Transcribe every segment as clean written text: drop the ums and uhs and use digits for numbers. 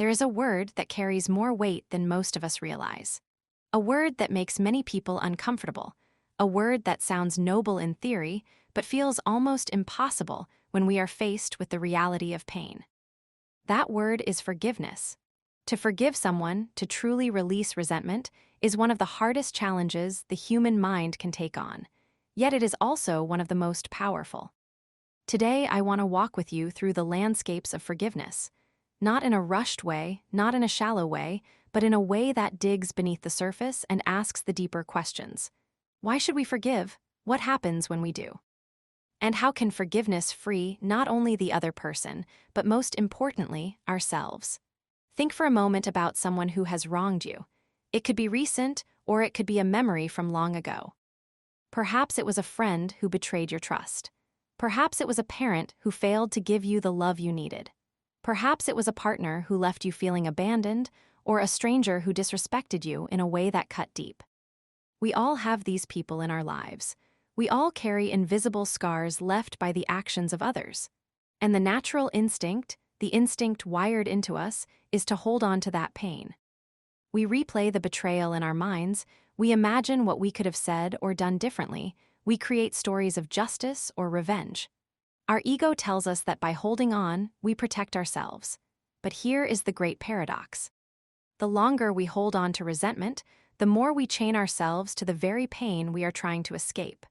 there is a word that carries more weight than most of us realize. A word that makes many people uncomfortable. A word that sounds noble in theory, but feels almost impossible when we are faced with the reality of pain. That word is forgiveness. To forgive someone, to truly release resentment, is one of the hardest challenges the human mind can take on. Yet it is also one of the most powerful. Today, I want to walk with you through the landscapes of forgiveness. Not in a rushed way, not in a shallow way, but in a way that digs beneath the surface and asks the deeper questions. Why should we forgive? What happens when we do? And how can forgiveness free not only the other person, but most importantly, ourselves? Think for a moment about someone who has wronged you. It could be recent, or it could be a memory from long ago. Perhaps it was a friend who betrayed your trust. Perhaps it was a parent who failed to give you the love you needed. Perhaps it was a partner who left you feeling abandoned, or a stranger who disrespected you in a way that cut deep. We all have these people in our lives. We all carry invisible scars left by the actions of others. And the natural instinct, the instinct wired into us, is to hold on to that pain. We replay the betrayal in our minds, we imagine what we could have said or done differently, we create stories of justice or revenge. Our ego tells us that by holding on, we protect ourselves. But here is the great paradox. The longer we hold on to resentment, the more we chain ourselves to the very pain we are trying to escape.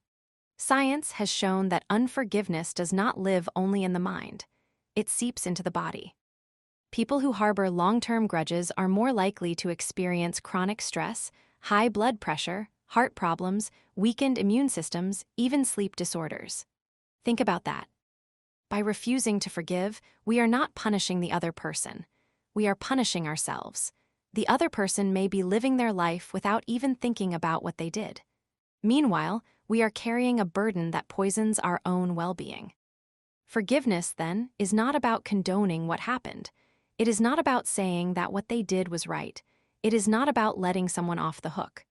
Science has shown that unforgiveness does not live only in the mind. It seeps into the body. People who harbor long-term grudges are more likely to experience chronic stress, high blood pressure, heart problems, weakened immune systems, even sleep disorders. Think about that. By refusing to forgive, we are not punishing the other person. We are punishing ourselves. The other person may be living their life without even thinking about what they did. Meanwhile, we are carrying a burden that poisons our own well-being. Forgiveness, then, is not about condoning what happened. It is not about saying that what they did was right. It is not about letting someone off the hook.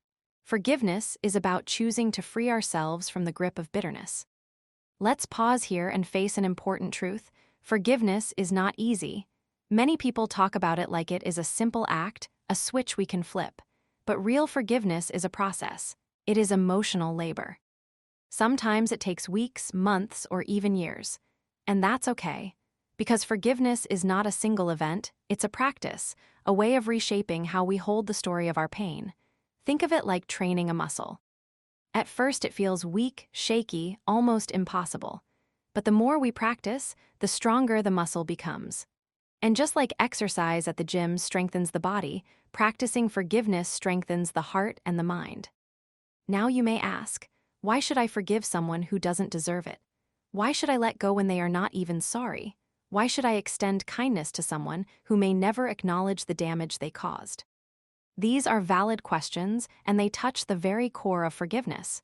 Forgiveness is about choosing to free ourselves from the grip of bitterness. Let's pause here and face an important truth. Forgiveness is not easy. Many people talk about it like it is a simple act, a switch we can flip. But real forgiveness is a process. It is emotional labor. Sometimes it takes weeks, months, or even years. And that's okay. Because forgiveness is not a single event, it's a practice, a way of reshaping how we hold the story of our pain. Think of it like training a muscle. At first it feels weak, shaky, almost impossible. But the more we practice, the stronger the muscle becomes. And just like exercise at the gym strengthens the body, practicing forgiveness strengthens the heart and the mind. Now you may ask, why should I forgive someone who doesn't deserve it? Why should I let go when they are not even sorry? Why should I extend kindness to someone who may never acknowledge the damage they caused? These are valid questions, and they touch the very core of forgiveness.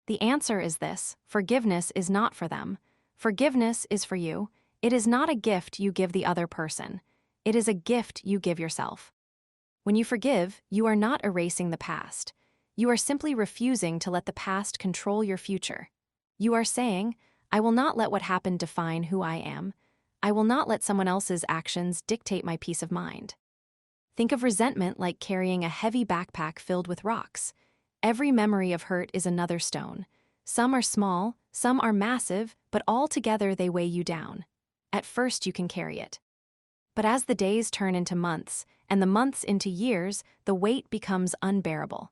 The answer is this: forgiveness is not for them. Forgiveness is for you. It is not a gift you give the other person. It is a gift you give yourself. When you forgive, you are not erasing the past. You are simply refusing to let the past control your future. You are saying, I will not let what happened define who I am. I will not let someone else's actions dictate my peace of mind. Think of resentment like carrying a heavy backpack filled with rocks. Every memory of hurt is another stone. Some are small, some are massive, but all together they weigh you down. At first you can carry it. But as the days turn into months, and the months into years, the weight becomes unbearable.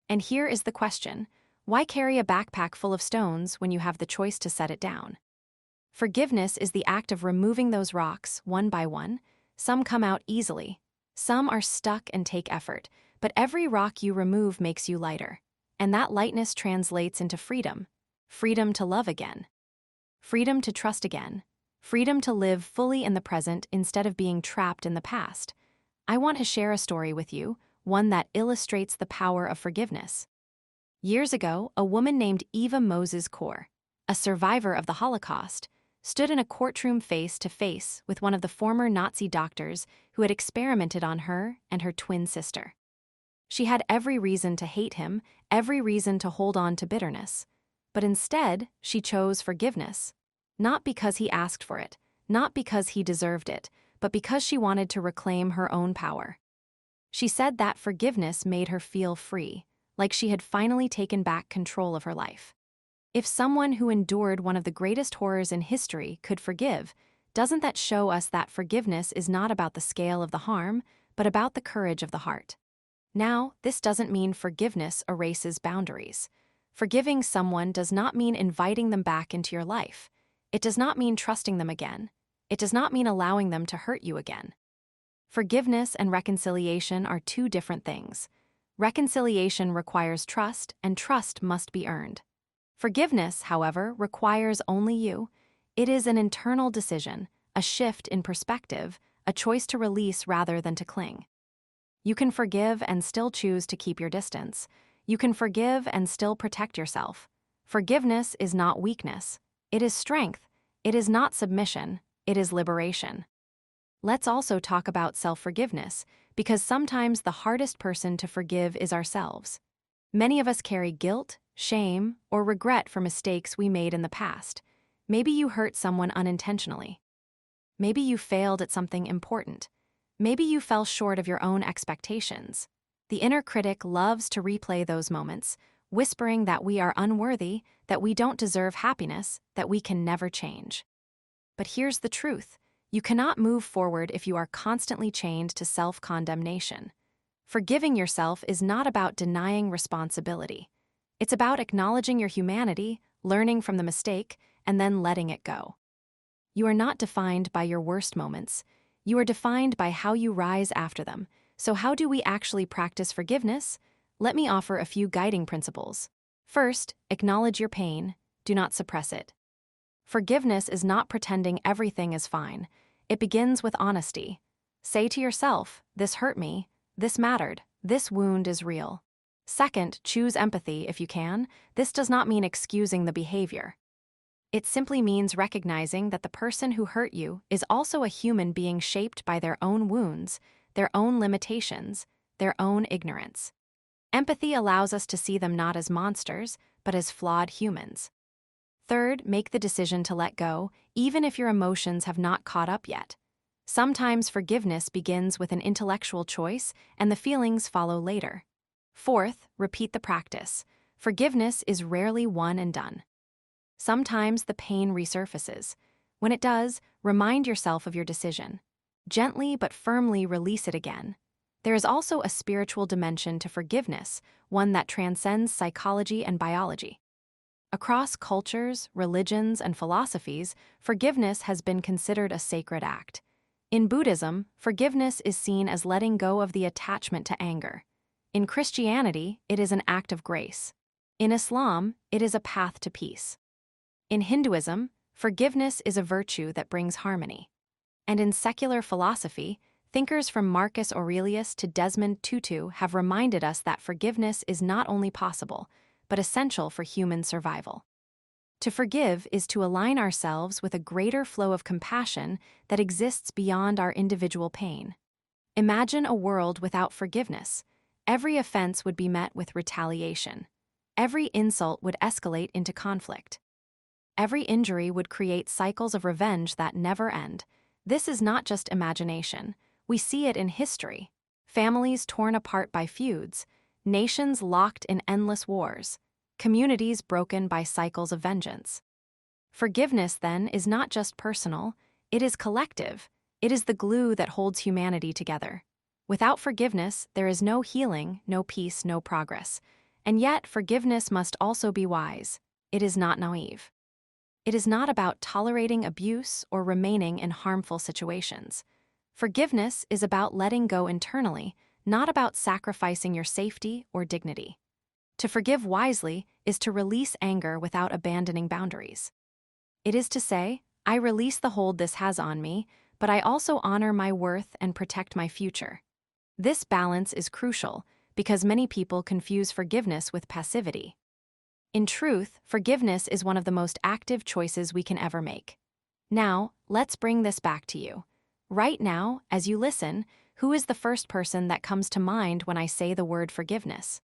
And here is the question: why carry a backpack full of stones when you have the choice to set it down? Forgiveness is the act of removing those rocks one by one. Some come out easily. Some are stuck and take effort, but every rock you remove makes you lighter. And that lightness translates into freedom. Freedom to love again. Freedom to trust again. Freedom to live fully in the present instead of being trapped in the past. I want to share a story with you, one that illustrates the power of forgiveness. Years ago, a woman named Eva Moses Kor, a survivor of the Holocaust, stood in a courtroom face to face with one of the former Nazi doctors who had experimented on her and her twin sister. She had every reason to hate him, every reason to hold on to bitterness. But instead, she chose forgiveness. Not because he asked for it, not because he deserved it, but because she wanted to reclaim her own power. She said that forgiveness made her feel free, like she had finally taken back control of her life. If someone who endured one of the greatest horrors in history could forgive, doesn't that show us that forgiveness is not about the scale of the harm, but about the courage of the heart? Now, this doesn't mean forgiveness erases boundaries. Forgiving someone does not mean inviting them back into your life. It does not mean trusting them again. It does not mean allowing them to hurt you again. Forgiveness and reconciliation are two different things. Reconciliation requires trust, and trust must be earned. Forgiveness, however, requires only you. It is an internal decision, a shift in perspective, a choice to release rather than to cling. You can forgive and still choose to keep your distance. You can forgive and still protect yourself. Forgiveness is not weakness. It is strength. It is not submission. It is liberation. Let's also talk about self-forgiveness, because sometimes the hardest person to forgive is ourselves. Many of us carry guilt, shame, or regret for mistakes we made in the past. Maybe you hurt someone unintentionally. Maybe you failed at something important. Maybe you fell short of your own expectations. The inner critic loves to replay those moments, whispering that we are unworthy, that we don't deserve happiness, that we can never change. But here's the truth. You cannot move forward if you are constantly chained to self-condemnation. Forgiving yourself is not about denying responsibility. It's about acknowledging your humanity, learning from the mistake, and then letting it go. You are not defined by your worst moments. You are defined by how you rise after them. So how do we actually practice forgiveness? Let me offer a few guiding principles. First, acknowledge your pain. Do not suppress it. Forgiveness is not pretending everything is fine. It begins with honesty. Say to yourself, this hurt me, this mattered, this wound is real. Second, choose empathy if you can. This does not mean excusing the behavior. It simply means recognizing that the person who hurt you is also a human being shaped by their own wounds, their own limitations, their own ignorance. Empathy allows us to see them not as monsters, but as flawed humans. Third, make the decision to let go, even if your emotions have not caught up yet. Sometimes forgiveness begins with an intellectual choice, and the feelings follow later. Fourth, repeat the practice. Forgiveness is rarely one and done. Sometimes the pain resurfaces. When it does, remind yourself of your decision. Gently but firmly release it again. There is also a spiritual dimension to forgiveness, one that transcends psychology and biology. Across cultures, religions, and philosophies, forgiveness has been considered a sacred act. In Buddhism, forgiveness is seen as letting go of the attachment to anger. In Christianity, it is an act of grace. In Islam, it is a path to peace. In Hinduism, forgiveness is a virtue that brings harmony. And in secular philosophy, thinkers from Marcus Aurelius to Desmond Tutu have reminded us that forgiveness is not only possible, but essential for human survival. To forgive is to align ourselves with a greater flow of compassion that exists beyond our individual pain. Imagine a world without forgiveness. Every offense would be met with retaliation. Every insult would escalate into conflict. Every injury would create cycles of revenge that never end. This is not just imagination. We see it in history. Families torn apart by feuds, nations locked in endless wars, communities broken by cycles of vengeance. Forgiveness, then, is not just personal, it is collective. It is the glue that holds humanity together. Without forgiveness, there is no healing, no peace, no progress. And yet, forgiveness must also be wise. It is not naive. It is not about tolerating abuse or remaining in harmful situations. Forgiveness is about letting go internally, not about sacrificing your safety or dignity. To forgive wisely is to release anger without abandoning boundaries. It is to say, I release the hold this has on me, but I also honor my worth and protect my future. This balance is crucial because many people confuse forgiveness with passivity. In truth, forgiveness is one of the most active choices we can ever make. Now, let's bring this back to you. Right now, as you listen, who is the first person that comes to mind when I say the word forgiveness?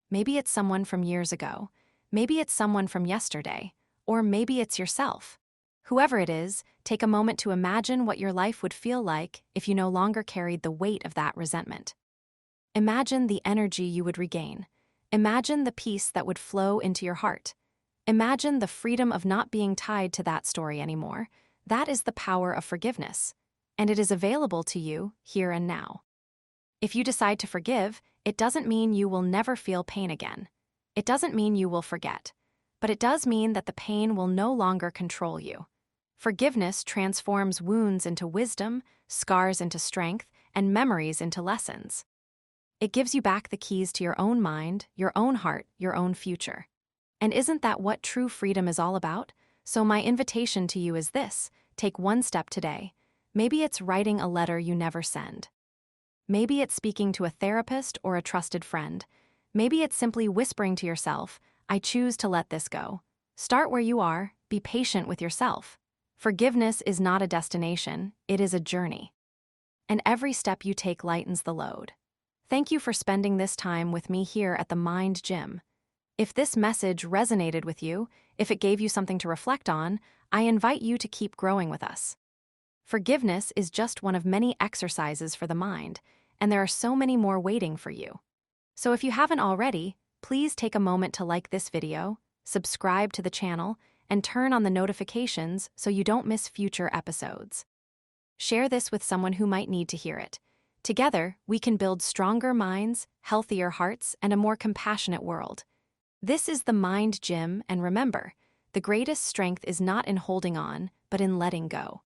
Maybe it's someone from years ago, maybe it's someone from yesterday, or maybe it's yourself. Whoever it is, take a moment to imagine what your life would feel like if you no longer carried the weight of that resentment. Imagine the energy you would regain. Imagine the peace that would flow into your heart. Imagine the freedom of not being tied to that story anymore. That is the power of forgiveness, and it is available to you here and now. If you decide to forgive, it doesn't mean you will never feel pain again. It doesn't mean you will forget, but it does mean that the pain will no longer control you. Forgiveness transforms wounds into wisdom, scars into strength, and memories into lessons. It gives you back the keys to your own mind, your own heart, your own future. And isn't that what true freedom is all about? So my invitation to you is this: take one step today. Maybe it's writing a letter you never send. Maybe it's speaking to a therapist or a trusted friend. Maybe it's simply whispering to yourself, I choose to let this go. Start where you are, be patient with yourself. Forgiveness is not a destination, it is a journey. And every step you take lightens the load. Thank you for spending this time with me here at the Mind Gym. If this message resonated with you, if it gave you something to reflect on, I invite you to keep growing with us. Forgiveness is just one of many exercises for the mind, and there are so many more waiting for you. So if you haven't already, please take a moment to like this video, subscribe to the channel, and turn on the notifications so you don't miss future episodes. Share this with someone who might need to hear it. Together, we can build stronger minds, healthier hearts, and a more compassionate world. This is the Mind Gym, and remember, the greatest strength is not in holding on, but in letting go.